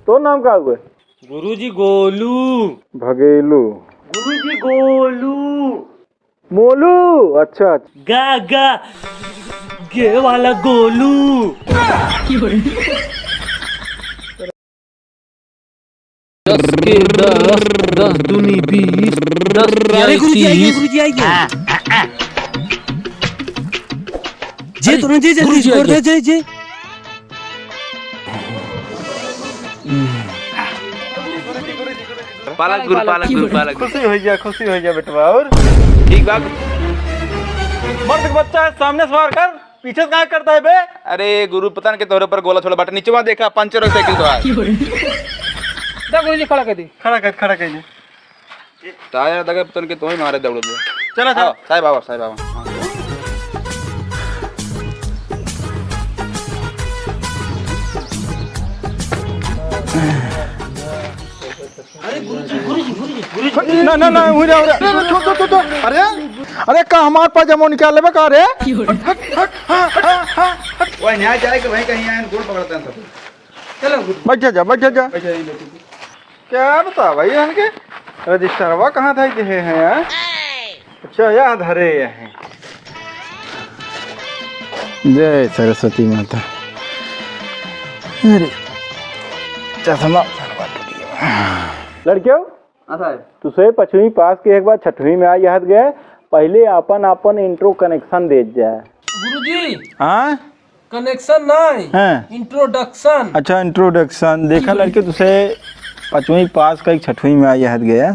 तो नाम का हुआ? गुरुजी गोलू। भगेलू। गुरुजी गोलू। मोलू। अच्छा गा गा गे वाला गोलू। 10 के 10, 10 दूनी 20, 10 अरे गुरुजी आइए, 30। गुरुजी आइए। जे तो जे जल्दी गुरुजी कर दे आइए। जे। पालक गुरु पालक। खुशी हो गया बेटवा। और ठीक बात। मर्द का बच्चा है, सामने सवार कर, पीछे क्या करता है बे? अरे गुरु पता नहीं के तोरे पर गोला छोड़ा बाटा नीचे देखा पंचर साइकिल तो आज। गुरुजी खड़ा कर दी। खड़ा कर टायर दगा पता नहीं के तो ही मारे दौड़ दे। चला आओ साईं बाबा। ना हो रहा तो अरे का हमार पास जमो निकाल लेबे का रे? ओए न्याय जाए कि वहीं कहीं आए गोल पकड़ते हैं सब। चलो बैठ जा। क्या बता भाई इनके रजिस्टरवा कहाँ था के हैं यार? अच्छा याद हरे हैं। जय सरस्वती माता। अरे चश्मा लड़कियों तुझे 5वीं पास के एक बार 6वीं में आ याद गए, पहले अपन इंट्रो कनेक्शन दे जाए। गुरुजी हाँ कनेक्शन नहीं, इंट्रोडक्शन। अच्छा इंट्रोडक्शन। देखा लड़के तुझे 5वीं पास का 6वीं में आ याद गया,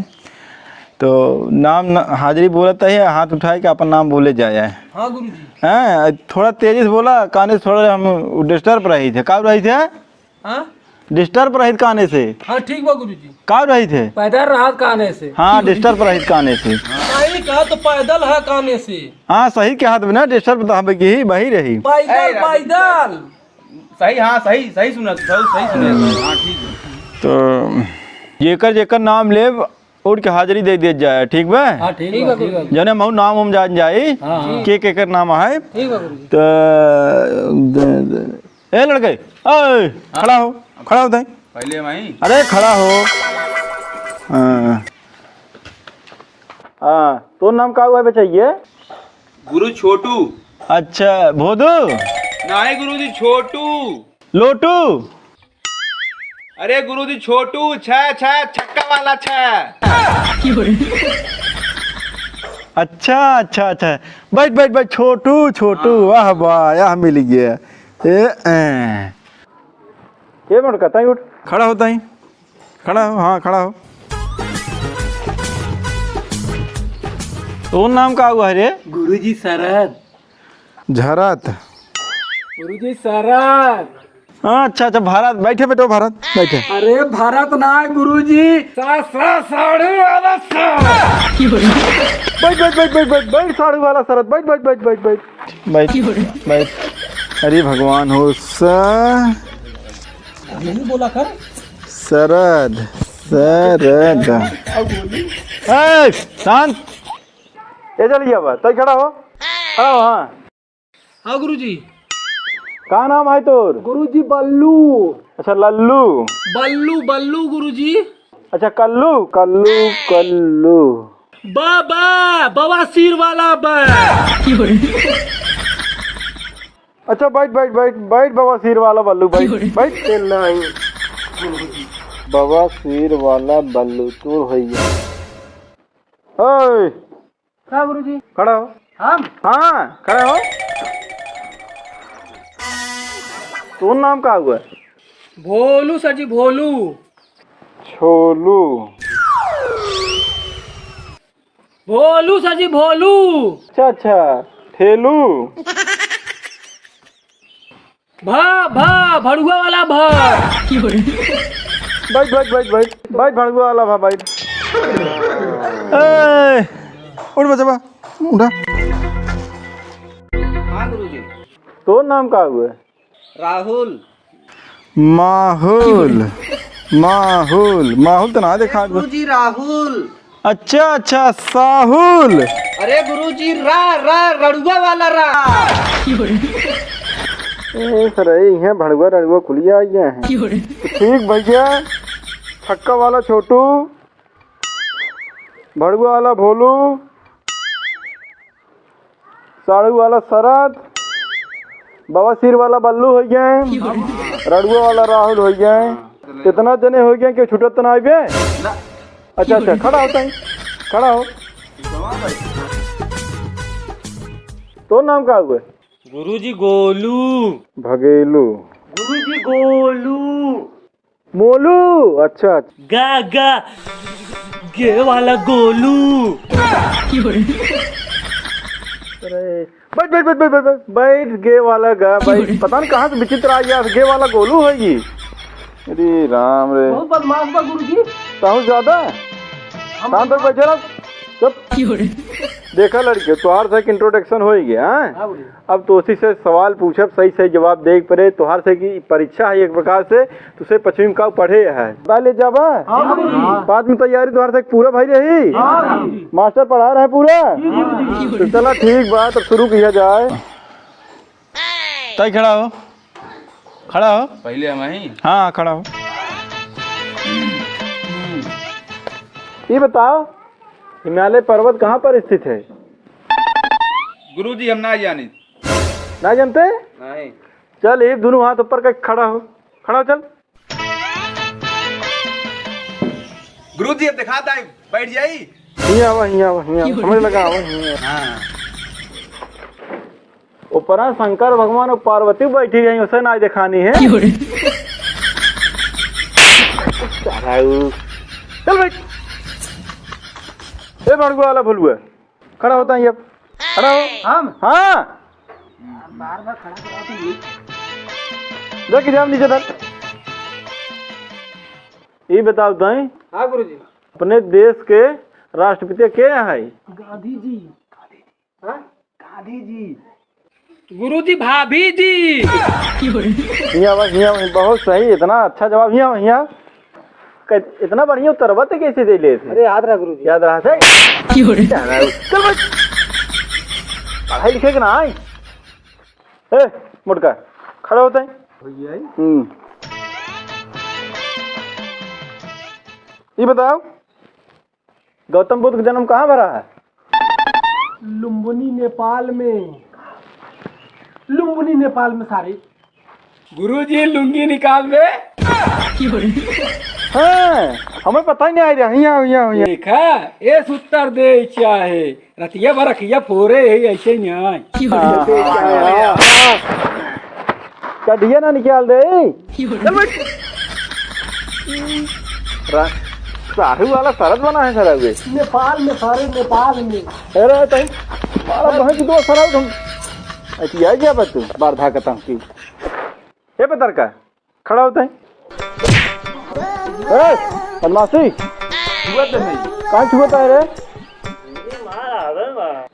तो नाम हाजिरी बोलता है, हाथ उठाए के अपन नाम बोले जाए। हाँ गुरुजी। हाँ थोड़ा तेजी से बोला, काने से थोड़ा हम डिस्टर्ब रही थे। कब रही थे? हाँ डिस्टर्ब रहित काने से। हाँ ठीक बा गुरुजी। कब रही थे? पैदल रहा काने से। हाँ डिस्टर्ब रहित काने से। सही कहा तो पैदल है काने से। हाँ सही के हाथ में ना डिस्टर्ब तो हमें की वही रही। पैदल। सही हाँ सही सुना सही सुना। हाँ ठीक है। तो जेकर नाम ले उड़ के हाजिरी दे दिया जाए। ठीक बा? हाँ ठीक है। जने महू नाम उम जान जाई के कर नाम है। ठीक है गुरुजी। तो ए लड़के खड़ा हो ताई। पहले वहीं। अरे खड़ा हो। हाँ तो नाम का हुआ बचाइए? गुरु छोटू। अच्छा भोदू। नहीं गुरुजी छोटू। लोटू। अरे गुरुजी छोटू छक्का वाला अच्छा बैठ छोटू। वाह वाह यह मिल गया। ये मत कहता उठ। खड़ा होता ही। खड़ा हो। हाँ खड़ा हो। तो नाम का हुआ है रे? गुरुजी शरद। झरत। गुरुजी शरद। हाँ अच्छा भारत। बैठे बेटो भारत बैठे। अरे भारत ना गुरुजी साढ़ू वाला बैठ साड़ू वाला शरद। बैठ। अरे भगवान हो नहीं बोला कर। शरद। शांत। ये चलिए अब तय खड़ा हो। हाँ गुरुजी। का नाम है तोर? गुरुजी बल्लू। अच्छा लल्लू। बल्लू गुरुजी। अच्छा कल्लू। बाबा सिर वाला बा। अच्छा बैठ बाबा सिर वाला बल्लू। बैठ नहीं बाबा सिर वाला बल्लू तू भैया। हाँ गुरुजी। खड़ा हो। हाँ खड़ा हो। तो नाम का हुआ? भोलू सर जी। भोलू। छोलू। भोलू सर जी। भोलू। अच्छा ठेलू। भड़ुआ वाला बैठ भड़ुआ वाला बैठ। उठ बचवा उठा। हाँ गुरुजी। तो नाम का हुआ? राहुल। माहुल तो ना देखा गुरुजी राहुल। अच्छा साहुल। अरे गुरुजी रा रड़ुआ वाला रा। सर यहाँ भड़ुआ रड़ुआ खुलिया आई हैं। ठीक भैया, छक्का वाला छोटू, भड़ुआ वाला भोलू, साड़ू वाला शरद, बवासीर वाला बल्लू हो गए, रड़ुआ वाला राहुल हो गए। कितना जने हो गए कि छुटत तो ना आइबे? अच्छा अच्छा, खड़ा होता है, खड़ा हो। तो नाम का हुआ? गुरुजी गोलू। भगेलू। गुरुजी गोलू। मोलू। अच्छा अच्छा। गा गा गे वाला गोलू। अरे बैठ बैठ बैठ बैठ बैठ बैठ बैठ, गे वाला गा बैठ। पता नहीं कहाँ से विचित्र आ गया, गे वाला गोलू होगी। अरे राम रे, बहुत बदमाश बा गुरुजी। साहू ज्यादा शाम तक बैठे रहो। चुप। देखा लड़के, तुहार से इंट्रोडक्शन हो गया। अब तो उसी से सवाल पूछब, सही सही जवाब दे पड़े। तुहार से की परीक्षा है एक प्रकार से, तुझे पश्चिम का पढ़े है ले जाबा। बाद में तैयारी तुहार से पूरा भाई रही। मास्टर पढ़ा रहे पूरा। तो चला ठीक बात, अब शुरू किया जाए। तय खड़ा हो, खड़ा हो पहले हम ही। हाँ खड़ा हो। ये बताओ, हिमालय पर्वत कहाँ पर स्थित है? गुरुजी हम ना जानी। ना जानते? नहीं। चल एक दोनों हाथ ऊपर करके खड़ा हो, खड़ा हो चल। गुरुजी अब दिखाता है, बैठ जाई। हिया आवा, हिया आवा, हिया आवा। समझ लगा आवा, हिया आवा। हाँ। ऊपर शंकर भगवान और पार्वती बैठी गई, उसे ना दिखानी है। चल बैठ। ए भड़ुआ वाला भोलुआ, खड़ा होता है अब, खड़ा हो। हम हाँ बार बार खड़ा करा तो देख जाम नीचे धर। ये बताओ दाई, हाँ गुरुजी। अपने देश के राष्ट्रपति के है? गांधी जी। गांधी जी। गुरुजी भाभी जी। हिया आवा, हिया आवा। बहुत सही, इतना अच्छा जवाब। हिया आवा, हिया आवा। इतना बढ़िया उत्तरवत कैसे दे ले? अरे याद रहा गुरुजी। याद रहा थे। चल बच, पढ़ाई लिखे के ना आई। ए मुटका, खड़ा होता है। ये बताओ, गौतम बुद्ध का जन्म कहाँ भरा है? लुम्बिनी नेपाल में। लुम्बिनी नेपाल में सारे। गुरुजी लुंगी निकाल में। हाँ, हमें पता ही नहीं आ रहा। यहाँ यहाँ यहाँ देखा, ये उत्तर दे चाहे रतिया भर रखिया फोरे है ऐसे नहीं। कढ़िया ना निकाल दे। चल बैठ। साहू वाला शरद बना है सर अभी। नेपाल में सारे, नेपाल में। अरे तई बारा बहन की दो सराउ तुम ऐसी आ गया बस तू बार धाकता की। ये पतर का खड़ा होता है। ए बदमाशी कहाँ छुआता है रे?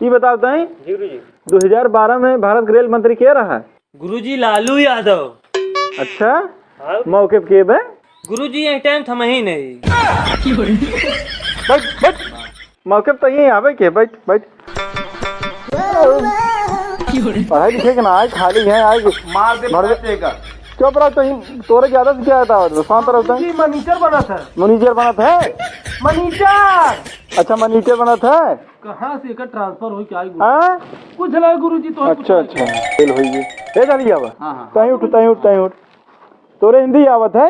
ये बताओ ताई, 2012 में भारत के रेल मंत्री क्या रहा? गुरुजी लालू यादव। अच्छा, मौके पे के बे? गुरुजी ये टाइम थम ही नहीं। बैठ बैठ, मौके पे तो यही आवे के। बैठ बैठ। पढ़ाई लिखे के ना आए, खाली है आए मार दे का। चुप रहो। तो तोरे ज्यादा से क्या आता है? शांत रहो। मनीटर बना था। मनीजर बना था? मनीटर। अच्छा मनीटर बना था। कहाँ से का ट्रांसफर हो क्या? हाँ कुछ ना गुरुजी तो। अच्छा अच्छा, फेल हो गई। ए चली आवा। हाँ। तहीं उठ, तहीं उठ, तहीं उठ। तोरे हिंदी आवत है?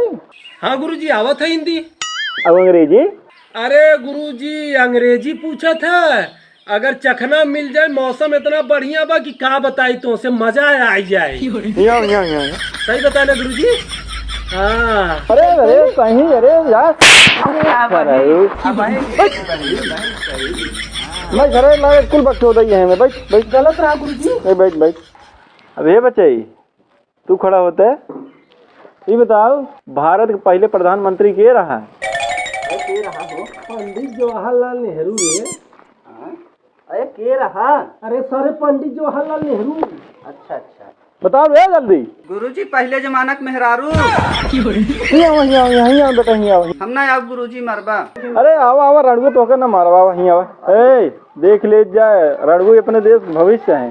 हाँ गुरुजी आवत है हिंदी। अब अंग्रेजी? अरे गुरुजी अंग्रेजी पूछा था। अगर चखना मिल जाए, मौसम इतना बढ़िया बा कि का बताई तो से मजा आ जाए। यहाँ सही बताना गुरुजी। हाँ। अरे अरे कहीं, अरे यार मैं घरे लाए कुल बच्चे होता ही है। मैं बैठ बैठ। गलत रहा गुरुजी। बैठ बैठ। अब ये बच्चे तू खड़ा होता है। ये बताओ, भारत के पहले प्रधानमंत्री के रहा? पंडित जवाहरलाल नेहरू रे। अरे के रहा? अरे सर पंडित जवाहरलाल नेहरू। अच्छा अच्छा, बताओ रे जल्दी। गुरुजी पहले जमाना के मेहरारू। यहाँ बेटा, यहाँ हम ना आओ गुरुजी मरबा। अरे आवा आवा, रणगु तो होकर ना मारवा। आवा यहाँ आवा। ए देख ले जाए, रणगु अपने देश भविष्य है।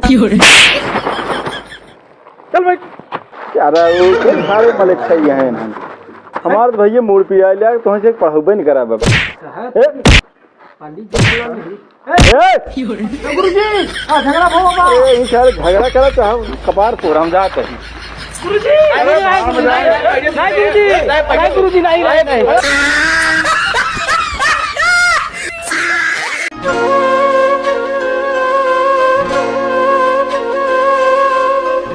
चल बैठ। अरे वो सारे मलिक सही हैं ना हमारे तो भैया मूड पिया लिया तो से पढ़ाबे नहीं करा बाबा पंडित जी बोला नहीं गुरुजी झगड़ा हो बाबा ए सारे झगड़ा करा तो हम कपार फोरम जाते हैं गुरुजी नहीं गुरुजी नहीं